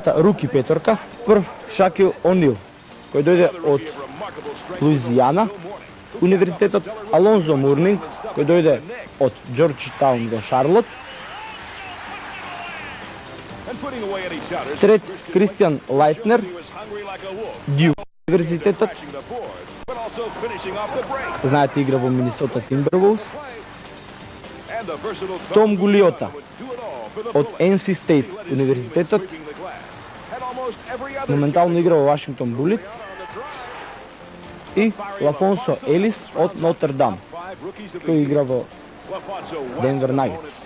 наречената руки петорка. Прв Шакил Онил, кој дојде од Луизијана универзитетот, Алонзо Мурнинг, кој дојде од Џорџтаун во Шарлот. Трет Кристијан Лајтнер, Дјук универзитетот. Знаете, игра во Минисота Тимберволвс. Том Гулиота од NC State универзитетот. Моментално игра во Вашингтон Булитс. И Лафонсо Елис од Нотр Дам, кој игра во Денвер Нагетс.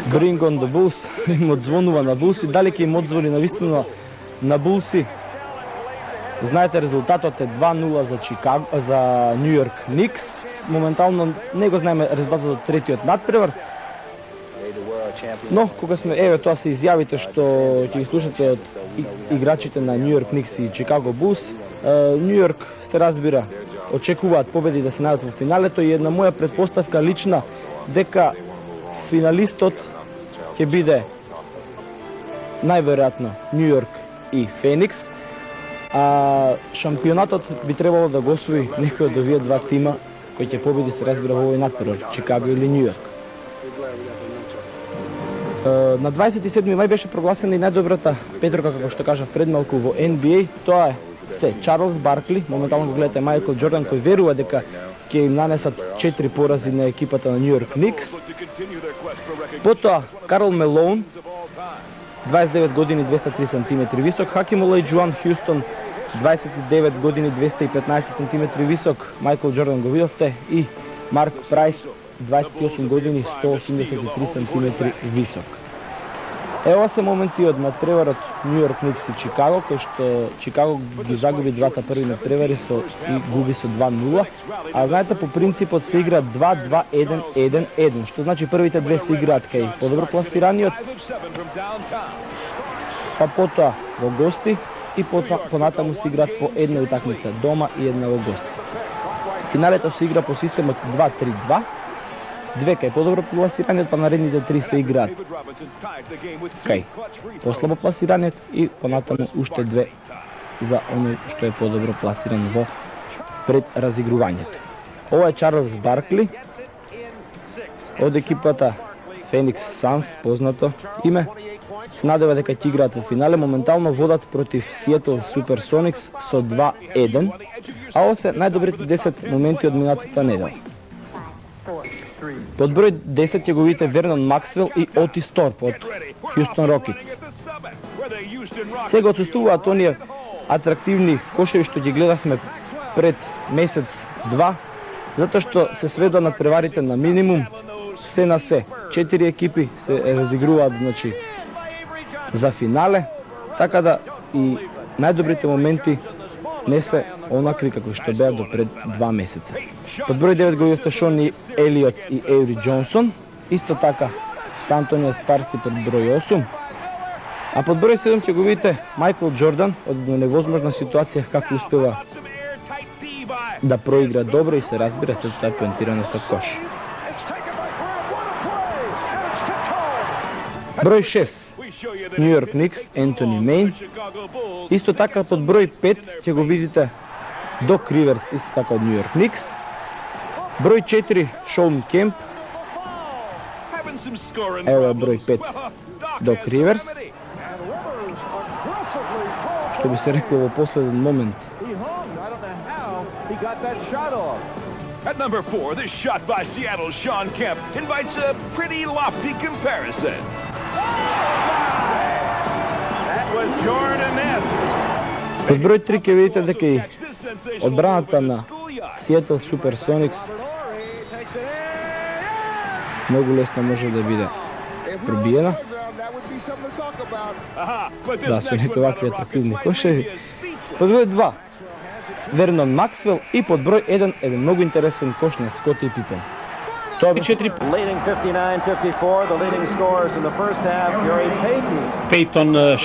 Bring on the Bulls, им одзвонува на Булси, дали ќе им одзвони навистина на Булси? Знаете, резултатот е 2-0 за Чикаго, за Нью Йорк Никс. Моментално не го знаеме резултатот од третиот надпревар. Но кога сме, еве тоа се изјавите што ќе ги слушате од играчите на Нью Йорк Никс и Чикаго Булс. Нью Йорк се разбира, очекуваат победи да се најдат во финалето и една моја претпоставка лична дека финалистот ќе биде најверојатно Нью Йорк и Феникс, а шампионатот би требало да го освои некој од овие два тима кој ќе победи, се разбира, во овој надпревар, Чикаго или Нью Йорк. На 27 мај беше прогласена и најдобрата петорка, како што кажав пред малку, во NBA. Тоа е се Чарлс Баркли, моментално го гледате Мајкл Џордан, кој верува дека ќе им нанесат 4 порази на екипата на Нью Йорк Никс. Потоа Карл Мелоун, 29 години, 203 см висок. Хаким Олајџуан Хјустон, 29 години, 215 см висок. Мајкл Џордан го видовте. И Марк Прайс, 28 години, 183 см висок. Ева се моменти од надпреварот Нью Йорк Никс и Чикаго, кој што Чикаго ги загуби двата први надпревари и губи со 2-0. А знаете, по принципот се игра 2-2-1-1-1, што значи првите две се играат кај подобро пласираниот, па потоа во гости и понатаму се играат по една утакмица дома и една во гости. Финалето се игра по системот 2-3-2. Две кај подобро пласираниот, па наредните три се играат кај послабо пласираниот и понатаму уште две за оној што е подобро пласиран во предразигрувањето. Ова е Чарлс Баркли од екипата Феникс Санс, познато име. Се надева дека ќе играат во финале. Моментално водат против Сиетл Суперсоникс со 2-1, а ова се најдобрите 10 моменти од минатата недела. Под број 10 ќе го видите Вернон Максвел и Отис Торп од Хјустон Рокетс. Сега отсуствуваат оние атрактивни кошеви што ги гледавме пред месец-два, затоа што се сведува надпреварите на минимум, се на се. 4 екипи се разигруваат, значи, за финале, така да и најдобрите моменти не се онакви како што беа до пред 2 месеца. Под број 9 го видовте Шони Елиот и Ејри Џонсон, исто така Сан Антонио Спарси под број 8, а под број 7 ќе го видите Мајкл Џордан од една невозможна ситуација како успева да проигра добро и се разбира се тоа е поентирано со кош. Број 6 Нью Йорк Никс, Ентони Мейн. Исто така под број 5 ќе го видите Док Риверс, исто така од Нью Йорк Никс. Број 4 Шоун Кемп. Ево е број 5 Док Риверс. Што би се рекло во последен момент. At number 4, this shot by Seattle's Shawn Kemp invites a pretty lofty comparison. That was Jordan-esque. Под број 3 ќе видите дека и одбраната на Сиетл Суперсоникс многу лесно може да биде пробиена. Да, со некои вакви атрактивни кошеви. Под број 2 Вернон Максвел и под број 1 еден многу интересен кош на Скоти Пипен. Тоа би 4 Leading 59-54, the leading scorers in the first half, Gary Payton. Пейтон